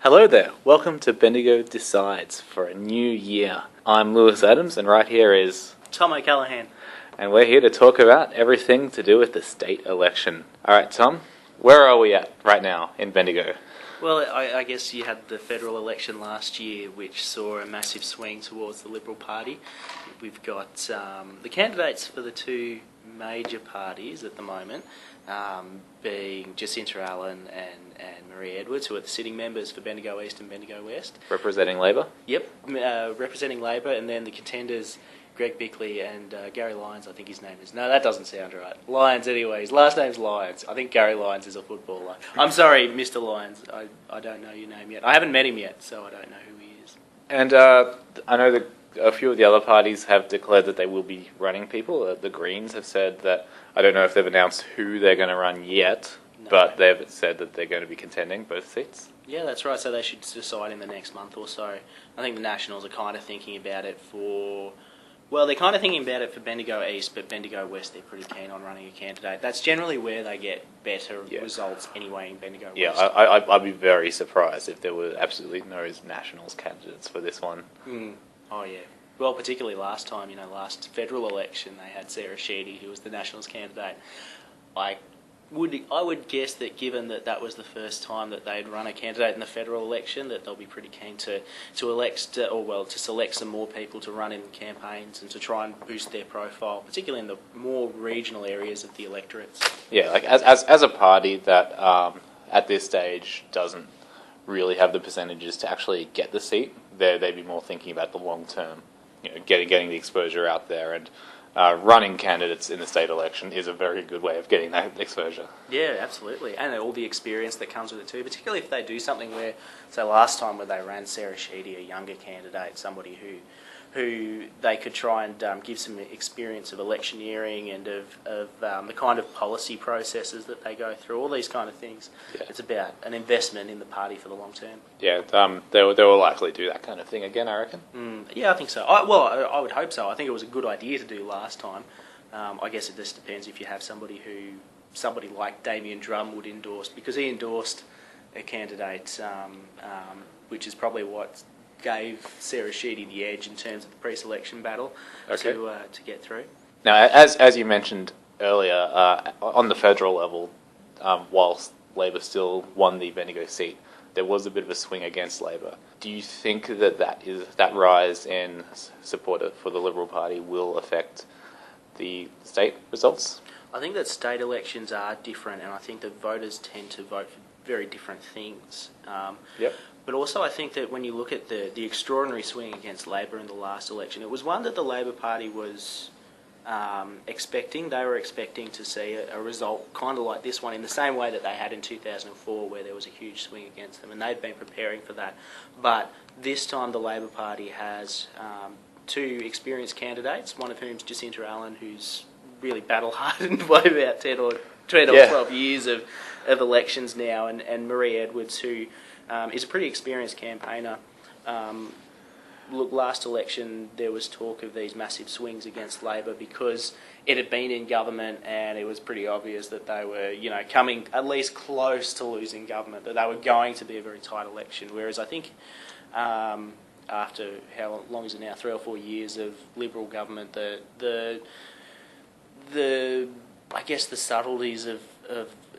Hello there, welcome to Bendigo Decides for a new year. I'm Lewis Adams and right here is Tom O'Callaghan. and we're here to talk about everything to do with the state election. Alright Tom, where are we at right now in Bendigo? Well, I guess you had the federal election last year, which saw a massive swing towards the Liberal Party. We've got the candidates for the two major parties at the moment, being Jacinta Allen and Marie Edwards, who are the sitting members for Bendigo East and Bendigo West. Representing Labor? Yep, representing Labor, and then the contenders, Greg Bickley and Gary Lyons, I think his name is. No, that doesn't sound right. Lyons, anyway. His last name's Lyons. I think Gary Lyons is a footballer. I'm sorry, Mr. Lyons. I don't know your name yet. I haven't met him yet, so I don't know who he is. And I know that a few of the other parties have declared that they will be running people. The Greens have said that, I don't know if they've announced who they're going to run yet, but they've said that they're going to be contending both seats. Yeah, that's right. So they should decide in the next month or so. I think the Nationals are kind of thinking about it for... Well, they're kind of thinking about it for Bendigo East, but Bendigo West, they're pretty keen on running a candidate. That's generally where they get better results anyway in Bendigo West. Yeah, I'd be very surprised if there were absolutely no Nationals candidates for this one. Oh, yeah. Well, particularly last time, last federal election, they had Sarah Sheedy, who was the Nationals candidate. I would guess that given that was the first time that they'd run a candidate in the federal election, that they'll be pretty keen to select some more people to run in campaigns and to try and boost their profile, particularly in the more regional areas of the electorates. Yeah, like as a party that at this stage doesn't really have the percentages to actually get the seat, they'd be more thinking about the long term, getting the exposure out there, and running candidates in the state election is a very good way of getting that exposure. Yeah, absolutely. And all the experience that comes with it too, particularly if they do something where, say last time where they ran Sarah Sheedy, a younger candidate, somebody who they could try and give some experience of electioneering and of the kind of policy processes that they go through, all these kind of things. Yeah. It's about an investment in the party for the long term. Yeah, they will likely do that kind of thing again, I reckon. Yeah, I think so. I would hope so. I think it was a good idea to do last time. I guess it just depends if you have somebody like Damien Drum would endorse, because he endorsed a candidate, which is probably what gave Sarah Sheedy the edge in terms of the pre-selection battle to get through. Now, as you mentioned earlier, on the federal level, whilst Labor still won the Bendigo seat, there was a bit of a swing against Labor. Do you think that rise in support for the Liberal Party will affect the state results? I think that state elections are different, and I think that voters tend to vote for very different things. Yep. But also I think that when you look at the extraordinary swing against Labor in the last election, it was one that the Labor Party was expecting. They were expecting to see a result kind of like this one, in the same way that they had in 2004, where there was a huge swing against them, and they'd been preparing for that. But this time the Labor Party has two experienced candidates, one of whom's Jacinta Allen, who's really battle-hardened by about 10 or 12 years of elections now, and Marie Edwards, who is a pretty experienced campaigner. Look, last election there was talk of these massive swings against Labor because it had been in government, and it was pretty obvious that they were, coming at least close to losing government, that they were going to be a very tight election. Whereas I think after, how long is it now, 3 or 4 years of Liberal government, the I guess the subtleties of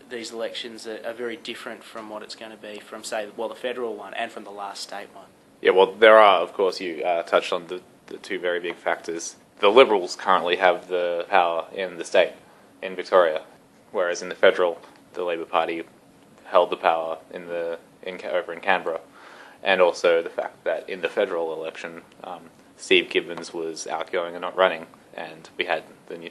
these elections are very different from what it's going to be from, say, the federal one and from the last state one. Yeah, well, there are, of course, you touched on the two very big factors. The Liberals currently have the power in the state, in Victoria, whereas in the federal, the Labor Party held the power over in Canberra. And also the fact that in the federal election, Steve Gibbons was outgoing and not running, and we had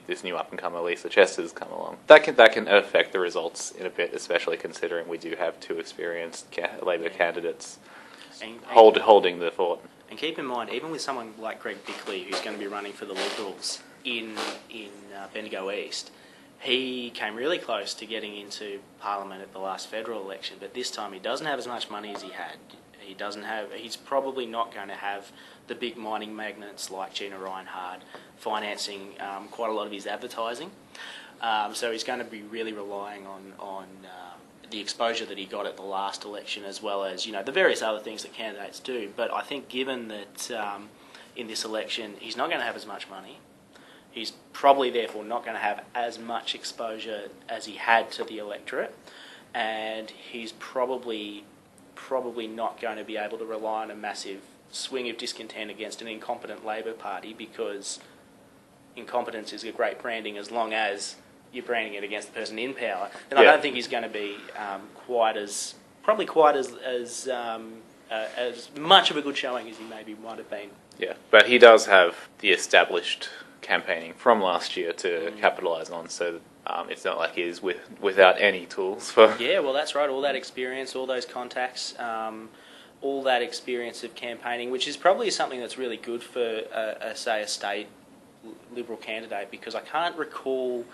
this new up-and-comer Lisa Chester's come along. That can affect the results in a bit, especially considering we do have two experienced Labor candidates holding the fort. And keep in mind, even with someone like Greg Bickley, who's going to be running for the Liberals in Bendigo East, he came really close to getting into Parliament at the last federal election, but this time he doesn't have as much money as he had. He's probably not going to have the big mining magnates like Gina Reinhardt financing quite a lot of his advertising. So he's going to be really relying on the exposure that he got at the last election, as well as the various other things that candidates do. But I think given that in this election he's not going to have as much money, he's probably therefore not going to have as much exposure as he had to the electorate, and he's probably not going to be able to rely on a massive swing of discontent against an incompetent Labor Party, because incompetence is a great branding as long as you're branding it against the person in power. And I don't think he's going to be quite as much of a good showing as he maybe might have been. Yeah, but he does have the established campaigning from last year to capitalise on, so it's not like he's without any tools for... Yeah, well, that's right. All that experience, all those contacts, all that experience of campaigning, which is probably something that's really good for, say, a state Liberal candidate, because I can't recall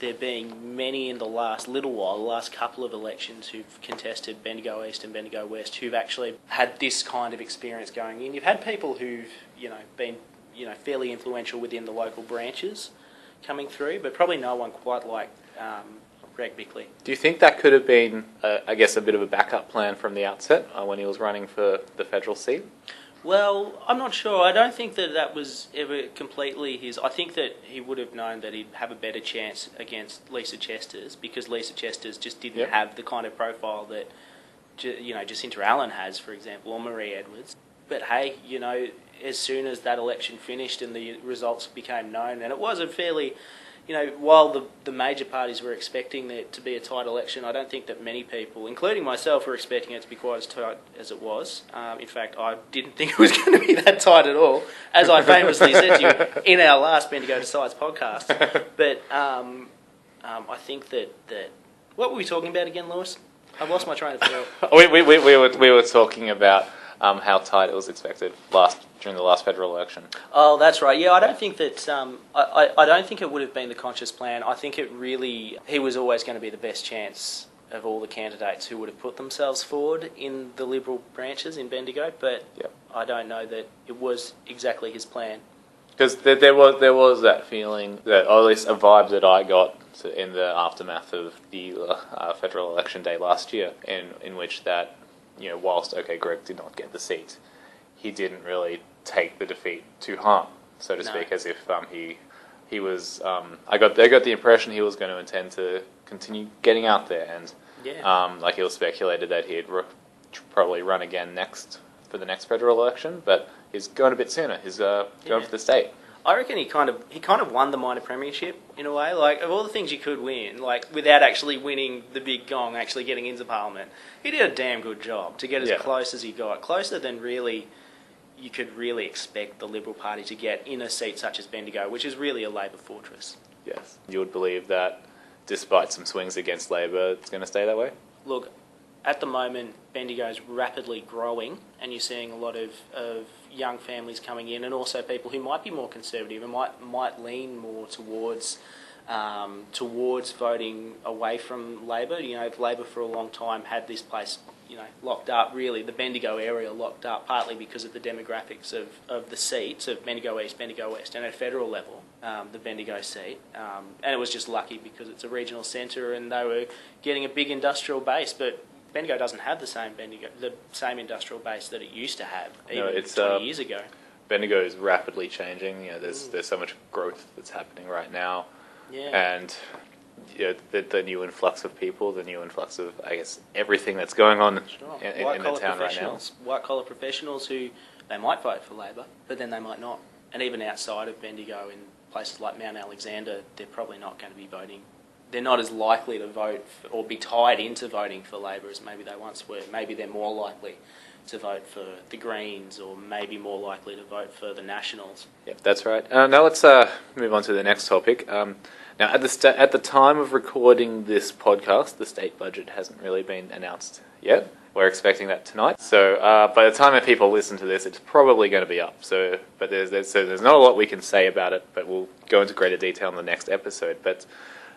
there being many in the last little while, the last couple of elections, who've contested Bendigo East and Bendigo West, who've actually had this kind of experience going in. You've had people who've been fairly influential within the local branches coming through, but probably no one quite like Greg Bickley. Do you think that could have been, I guess, a bit of a backup plan from the outset when he was running for the federal seat? Well, I'm not sure. I don't think that was ever completely his... I think that he would have known that he'd have a better chance against Lisa Chesters, because Lisa Chesters just didn't have the kind of profile that Jacinta Allen has, for example, or Marie Edwards. But hey, as soon as that election finished and the results became known, and it was a fairly... while the major parties were expecting there to be a tight election, I don't think that many people, including myself, were expecting it to be quite as tight as it was. In fact, I didn't think it was going to be that tight at all, as I famously said to you in our last Bendigo Decides podcast. But I think that... What were we talking about again, Lewis? I've lost my train of thought. we were talking about how tight it was expected during the last federal election. Oh, that's right. Yeah, I don't think that... I don't think it would have been the conscious plan. I think he was always going to be the best chance of all the candidates who would have put themselves forward in the Liberal branches in Bendigo, but I don't know that it was exactly his plan. Because there was that feeling, that, or at least a vibe that I got in the aftermath of the federal election day last year, in which that, whilst, Greg did not get the seat, he didn't really take the defeat to heart, so to speak, as if he was... I got the impression he was going to intend to continue getting out there, and it was speculated that he'd probably run again for the next federal election, but he's going a bit sooner. He's going for the state. I reckon he kind of won the minor premiership in a way. Like, of all the things you could win, like without actually winning the big gong, actually getting into Parliament, he did a damn good job to get as close as he got, closer than really you could really expect the Liberal Party to get in a seat such as Bendigo, which is really a Labor fortress. Yes, you would believe that, despite some swings against Labor, it's going to stay that way. Look, at the moment, Bendigo's rapidly growing, and you're seeing a lot of young families coming in, and also people who might be more conservative and might lean more towards voting away from Labor. Labor for a long time had this place, locked up. Really, the Bendigo area locked up, partly because of the demographics of the seats of Bendigo East, Bendigo West, and at a federal level, the Bendigo seat. And it was just lucky because it's a regional centre, and they were getting a big industrial base, but Bendigo doesn't have the same industrial base that it used to have, even 20 years ago. Bendigo is rapidly changing. There's so much growth that's happening right now, and the new influx of people, the new influx of, I guess, everything that's going on in the town right now. White collar professionals who they might vote for Labor, but then they might not. And even outside of Bendigo, in places like Mount Alexander, they're probably not going to be voting. They're not as likely to vote or be tied into voting for Labor as maybe they once were. Maybe they're more likely to vote for the Greens, or maybe more likely to vote for the Nationals. Yep, that's right. Now let's move on to the next topic. Now, at the time of recording this podcast, the state budget hasn't really been announced yet. We're expecting that tonight. So by the time that people listen to this, it's probably going to be up. But there's not a lot we can say about it, but we'll go into greater detail in the next episode. But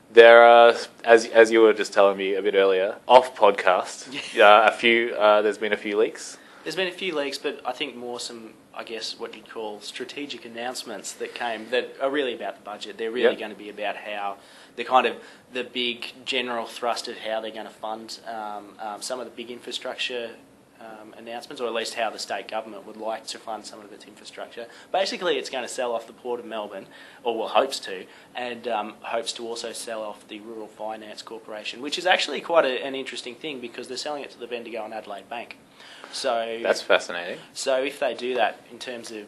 there are, as you were just telling me a bit earlier, off podcast, there's been a few leaks. There's been a few leaks, but I think more some, I guess, what you'd call strategic announcements that came that are really about the budget. They're really going to be about how the big general thrust of how they're going to fund some of the big infrastructure announcements, or at least how the state government would like to fund some of its infrastructure. Basically, it's going to sell off the Port of Melbourne, or well, hopes to, and hopes to also sell off the Rural Finance Corporation, which is actually quite an interesting thing because they're selling it to the Bendigo and Adelaide Bank. So that's fascinating. So if they do that in terms of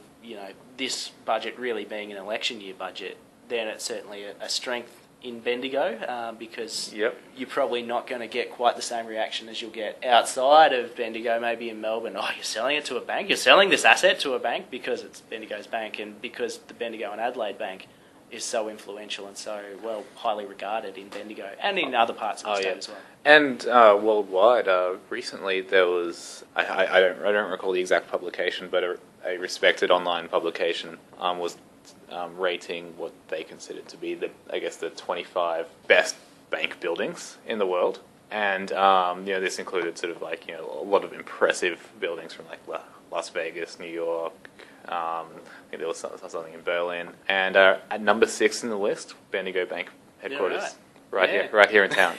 this budget really being an election year budget, then it's certainly a strength in Bendigo because you're probably not going to get quite the same reaction as you'll get outside of Bendigo, maybe in Melbourne. Oh, you're selling it to a bank? You're selling this asset to a bank because it's Bendigo's bank and because the Bendigo and Adelaide Bank is so influential and so highly regarded in Bendigo and in other parts of the state as well. And worldwide, recently there was I don't recall the exact publication, but a respected online publication was rating what they considered to be the 25 best bank buildings in the world, and this included sort of like a lot of impressive buildings from like Las Vegas, New York. I think there was something in Berlin, and at number 6 in the list, Bendigo Bank headquarters, right here in town.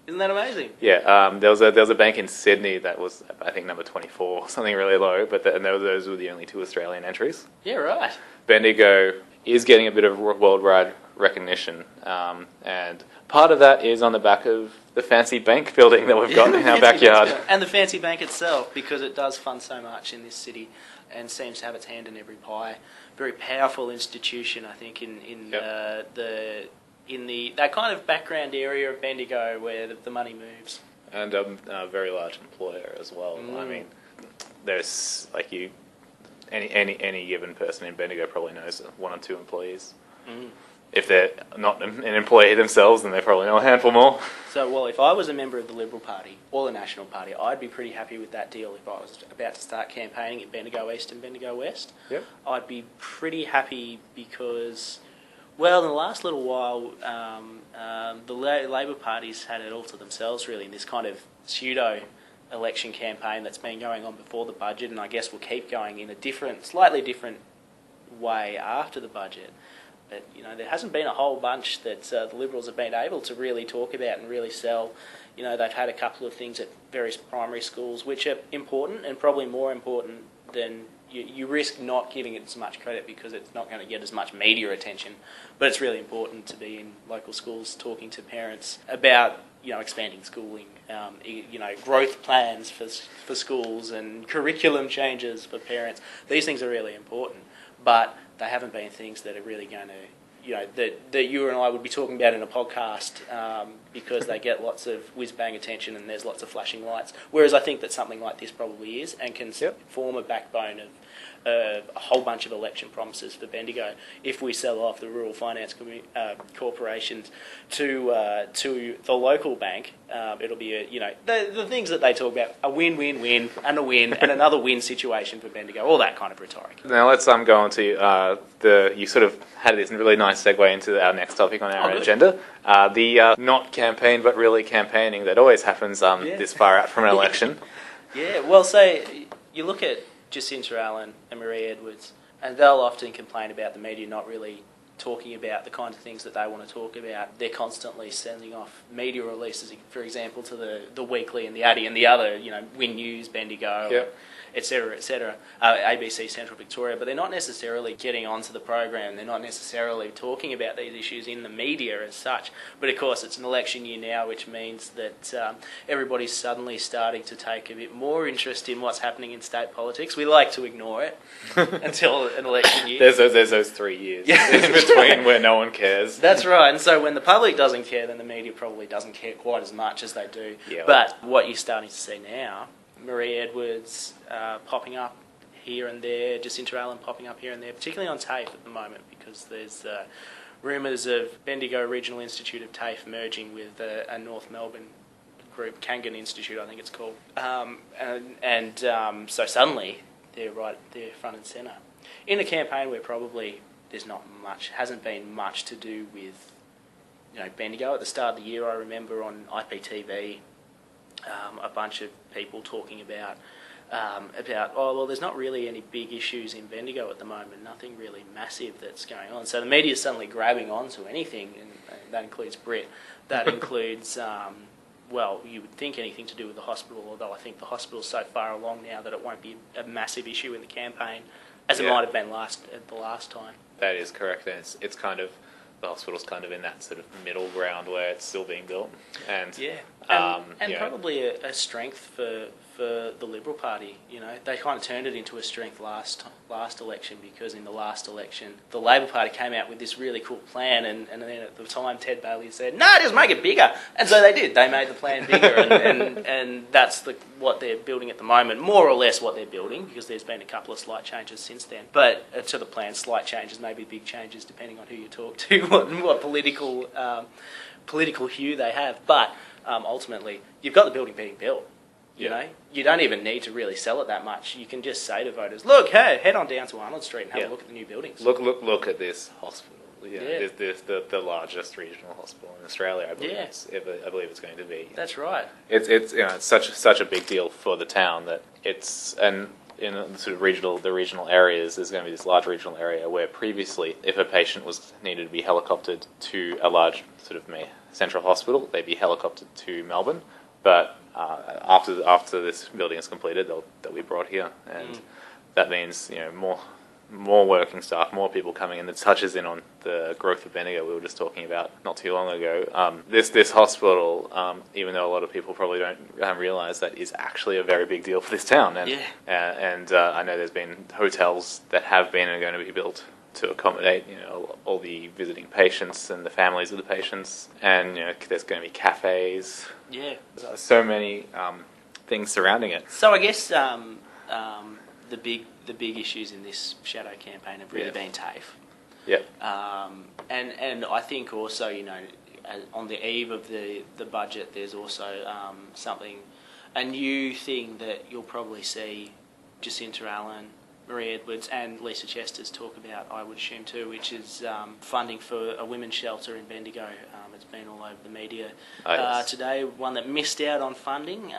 Isn't that amazing? Yeah, there was a bank in Sydney that was, I think, number 24, something really low, but those were the only 2 Australian entries. Yeah, right. Bendigo is getting a bit of worldwide recognition, and part of that is on the back of the fancy bank building that we've got in our backyard. And the fancy bank itself, because it does fund so much in this city and seems to have its hand in every pie. Very powerful institution, I think, in that kind of background area of Bendigo where the money moves. And a very large employer as well. I mean, there's any given person in Bendigo probably knows 1 or 2 employees. If they're not an employee themselves, then they probably know a handful more. So, if I was a member of the Liberal Party or the National Party, I'd be pretty happy with that deal if I was about to start campaigning in Bendigo East and Bendigo West. Yep. I'd be pretty happy because, well, in the last little while, the Labor Party's had it all to themselves, really, in this kind of pseudo-election campaign that's been going on before the budget, and I guess will keep going in a slightly different way after the budget. But, there hasn't been a whole bunch that the Liberals have been able to really talk about and really sell. They've had a couple of things at various primary schools which are important and probably more important than you risk not giving it as much credit because it's not going to get as much media attention. But it's really important to be in local schools talking to parents about, expanding schooling, growth plans for schools and curriculum changes for parents. These things are really important, but they haven't been things that are really going to, that you and I would be talking about in a podcast because they get lots of whiz-bang attention and there's lots of flashing lights. Whereas I think that something like this probably is and can form a backbone of a whole bunch of election promises for Bendigo. If we sell off the Rural Finance Corporations to the local bank, it'll be the things that they talk about: a win-win-win and a win and another win situation for Bendigo. All that kind of rhetoric. Now let's go on to you sort of had this really nice segue into our next topic on our agenda. The not campaign but really campaigning that always happens this far out from an election. Yeah, well, say you look at Jacinta Allen and Marie Edwards, and they'll often complain about the media not really talking about the kind of things that they want to talk about. They're constantly sending off media releases, for example, to the Weekly and the Addy and the other, Win News, Bendigo, etc., ABC Central Victoria, but they're not necessarily getting onto the program. They're not necessarily talking about these issues in the media as such. But of course, it's an election year now, which means that everybody's suddenly starting to take a bit more interest in what's happening in state politics. We like to ignore it until an election year. There's those 3 years in between where no one cares. That's right. And so when the public doesn't care, then the media probably doesn't care quite as much as they do. Yeah, but what you're starting to see now, Marie Edwards popping up here and there, Jacinta Allen popping up here and there, particularly on TAFE at the moment, because there's rumours of Bendigo Regional Institute of TAFE merging with a North Melbourne group, Kangan Institute, I think it's called. So suddenly they're right there front and centre. In a campaign where probably hasn't been much to do with Bendigo. At the start of the year, I remember on IPTV, a bunch of people talking about about, oh, well, there's not really any big issues in Bendigo at the moment, nothing really massive that's going on. So the media's suddenly grabbing onto anything, and that includes Brit. That includes, well, you would think anything to do with the hospital, although I think the hospital's so far along now that it won't be a massive issue in the campaign, as it might have been the last time. That is correct, and it's kind of, the hospital's kind of in that sort of middle ground where it's still being built. And probably a strength for the Liberal Party. You know, they kind of turned it into a strength last election, because in the last election the Labor Party came out with this really cool plan, and then at the time Ted Bailey said, "No, just make it bigger," and so they did. They made the plan bigger, and that's what they're building at the moment, more or less what they're building, because there's been a couple of slight changes since then. But to the plan, slight changes, maybe big changes, depending on who you talk to, what political hue they have. But ultimately, you've got the building being built. You know, you don't even need to really sell it that much. You can just say to voters, "Look, hey, head on down to Arnold Street and have a look at the new buildings. Look at this hospital. This the largest regional hospital in Australia. I believe it's going to be. That's right. It's such a big deal for the town that in the sort of the regional areas, there's going to be this large regional area where previously, if a patient needed to be helicoptered to a large sort of central hospital, they'd be helicoptered to Melbourne. But after this building is completed, they'll be brought here, and that means more working staff, more people coming in. That touches in on the growth of Bendigo we were just talking about not too long ago. This hospital, even though a lot of people probably don't realise that, is actually a very big deal for this town. And I know there's been hotels that have been and are going to be built to accommodate all the visiting patients and the families of the patients, and there's going to be cafes. So many things surrounding it. So I guess the big issues in this shadow campaign have really been TAFE. And I think also on the eve of the budget, there's also a new thing that you'll probably see Jacinta Allen, Marie Edwards and Lisa Chester's talk about, I would assume too, which is funding for a women's shelter in Bendigo. It's been all over the media today, one that missed out on funding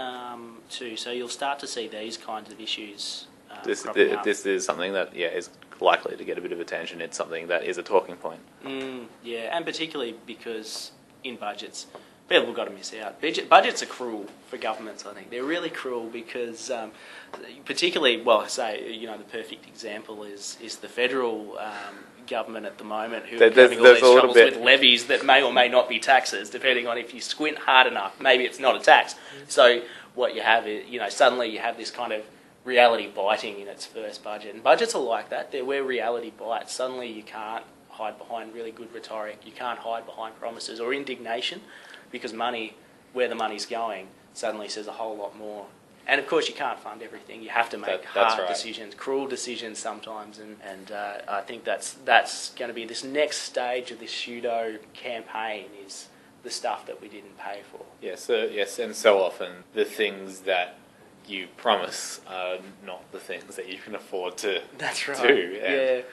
too. So you'll start to see these kinds of issues This is something that is likely to get a bit of attention. It's something that is a talking point. And particularly because in budgets, people have got to miss out. Budgets are cruel for governments, I think. They're really cruel because, particularly, the perfect example is the federal government at the moment, who are having all these troubles with levies that may or may not be taxes, depending on if you squint hard enough. Maybe it's not a tax. So what you have is, suddenly you have this kind of reality biting in its first budget. And budgets are like that. They're where reality bites. Suddenly you can't hide behind really good rhetoric. You can't hide behind promises or indignation, because where the money's going, suddenly says a whole lot more. And of course you can't fund everything. You have to make hard decisions, cruel decisions sometimes, and I think that's going to be this next stage of this pseudo campaign, is the stuff that we didn't pay for. Yes, and so often the things that you promise are not the things that you can afford to do. And,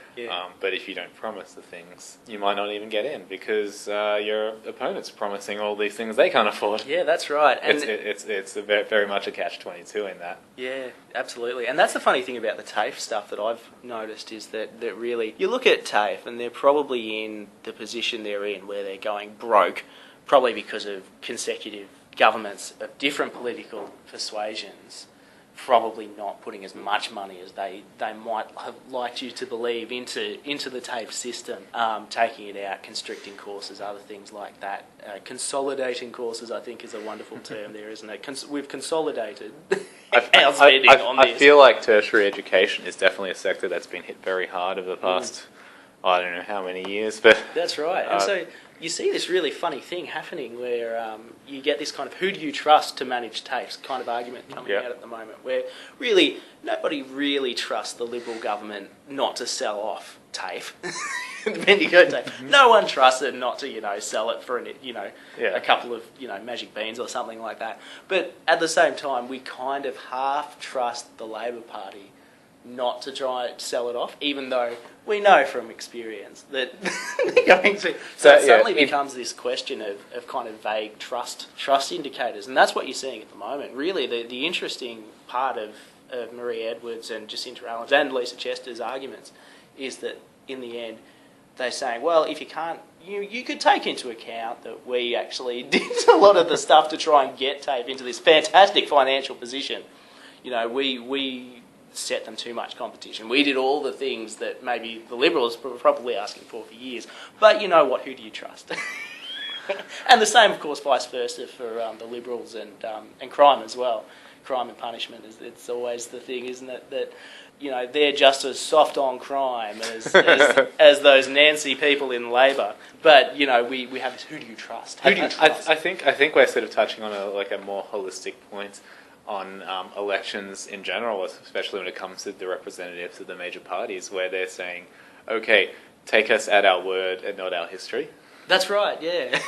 but if you don't promise the things, you might not even get in, because your opponent's promising all these things they can't afford. Yeah, that's right. And it's very much a catch-22 in that. Yeah, absolutely. And that's the funny thing about the TAFE stuff that I've noticed, is that really, you look at TAFE and they're probably in the position they're in where they're going broke, probably because of consecutive governments of different political persuasions probably not putting as much money as they might have liked you to believe into the TAFE system, taking it out, constricting courses, other things like that. Consolidating courses, I think, is a wonderful term there, isn't it? We've consolidated our spending on this. I feel like tertiary education is definitely a sector that's been hit very hard over the past, I don't know how many years. But that's right. And so you see this really funny thing happening where you get this kind of who do you trust to manage TAFE kind of argument coming out at the moment, where really nobody really trusts the Liberal government not to sell off TAFE, the Bendigo TAFE. No one trusts it not to, sell it for a couple of, magic beans or something like that. But at the same time, we kind of half trust the Labor Party not to try and sell it off, even though we know from experience that they're going to. So it suddenly becomes this question of kind of vague trust indicators, and that's what you're seeing at the moment. Really, the interesting part of Marie Edwards and Jacinta Allen's and Lisa Chester's arguments is that in the end they're saying, well, if you can't, you could take into account that we actually did a lot of the stuff to try and get TAFE into this fantastic financial position. We set them too much competition. We did all the things that maybe the Liberals were probably asking for years. But you know what? Who do you trust? And the same, of course, vice versa for the Liberals and crime as well. Crime and punishment it's always the thing, isn't it? That they're just as soft on crime as those Nancy people in Labor. But we have this. Who do you trust? Who do you trust? I think we're sort of touching on a more holistic point on elections in general, especially when it comes to the representatives of the major parties, where they're saying, okay, take us at our word and not our history. That's right, yeah.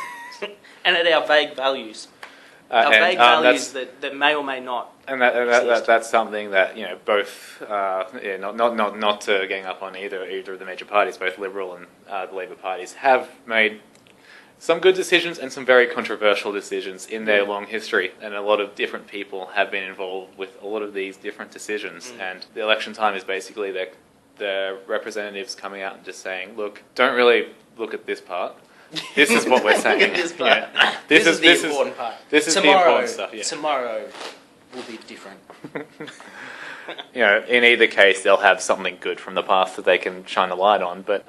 And at our vague values. Our vague values that may or may not exist. That's something that, both, not to gang up on either of the major parties, both Liberal and the Labor parties have made some good decisions and some very controversial decisions in their long history, and a lot of different people have been involved with a lot of these different decisions. And the election time is basically the representatives coming out and just saying, look, don't really look at this part. This is what we're saying. This part. This is the important part. This is the important stuff. Yeah. Tomorrow will be different. In either case, they'll have something good from the past that they can shine a light on. But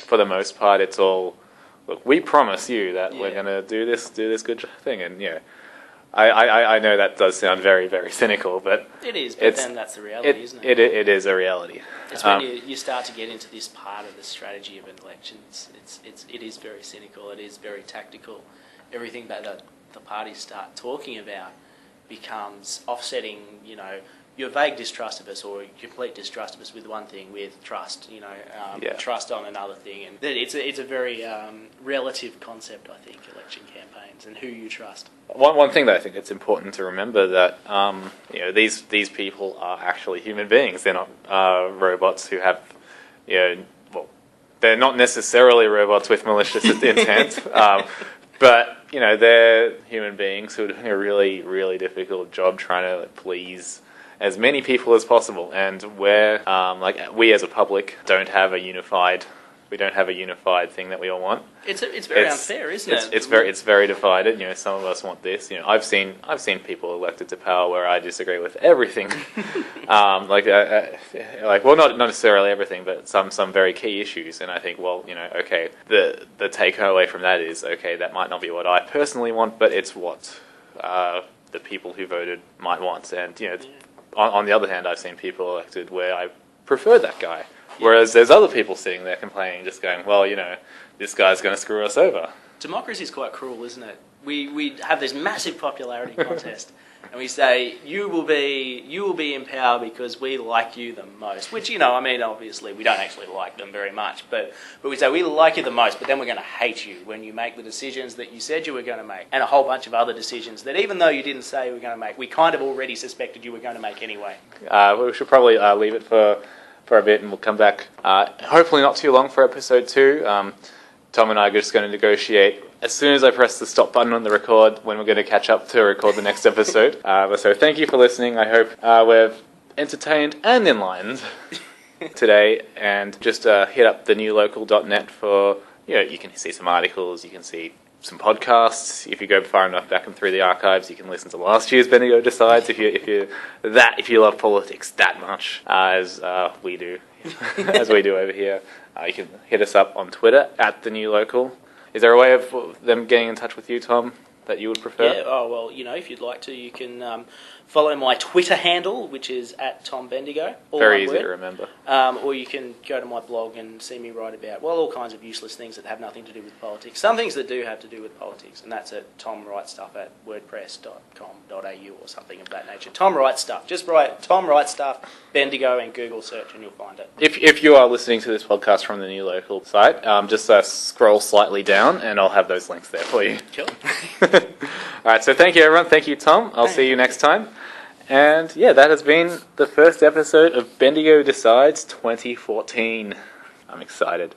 for the most part, it's all, look, we promise you that we're going to do this good thing. And I know that does sound very, very cynical, but it is. But then that's the reality, isn't it? It is a reality. It's when you start to get into this part of the strategy of an election. It is very cynical. It is very tactical. Everything that the parties start talking about becomes offsetting. Your vague distrust of us or complete distrust of us with one thing, with trust. Trust on another thing, and it's a very relative concept. I think election campaigns and who you trust. One thing that I think it's important to remember that these people are actually human beings. They're not robots who have they're not necessarily robots with malicious intent, but they're human beings who are doing a really, really difficult job trying to please as many people as possible. And where we as a public don't have a unified thing that we all want. It's very unfair, isn't it? It's very divided. Some of us want this. I've seen people elected to power where I disagree with everything. Well, not necessarily everything, but some very key issues. And I think, okay, the take away from that is, okay, that might not be what I personally want, but it's what the people who voted might want. And on the other hand, I've seen people elected where I prefer that guy. Whereas there's other people sitting there complaining, just going, well, this guy's going to screw us over. Democracy is quite cruel, isn't it? We have this massive popularity contest, and we say you will be in power because we like you the most. Which obviously we don't actually like them very much, but we say we like you the most, but then we're going to hate you when you make the decisions that you said you were going to make, and a whole bunch of other decisions that even though you didn't say you were going to make, we kind of already suspected you were going to make anyway. We should probably leave it for a bit, and we'll come back, hopefully not too long, for episode 2. Tom and I are just going to negotiate as soon as I press the stop button on the record when we're going to catch up to record the next episode. So thank you for listening. I hope we've entertained and enlightened today, and just hit up thenewlocal.net for, you can see some articles, you can see some podcasts. If you go far enough back and through the archives, you can listen to last year's Bendigo Decides if you love politics that much, as we do, as we do over here. You can hit us up on Twitter at @thenewlocal. Is there a way of them getting in touch with you, Tom, that you would prefer? Yeah. Oh well, if you'd like to, you can follow my Twitter handle, which is @TomBendigo. Very easy to remember. Or you can go to my blog and see me write about, all kinds of useless things that have nothing to do with politics. Some things that do have to do with politics, and that's at tomwritestuff@wordpress.com.au or something of that nature. Tom Writes Stuff. Just write Tom Writes Stuff, Bendigo, and Google search, and you'll find it. If you are listening to this podcast from the New Local site, just scroll slightly down, and I'll have those links there for you. Cool. All right, so thank you, everyone. Thank you, Tom. I'll see you next time. And that has been the first episode of Bendigo Decides 2014. I'm excited.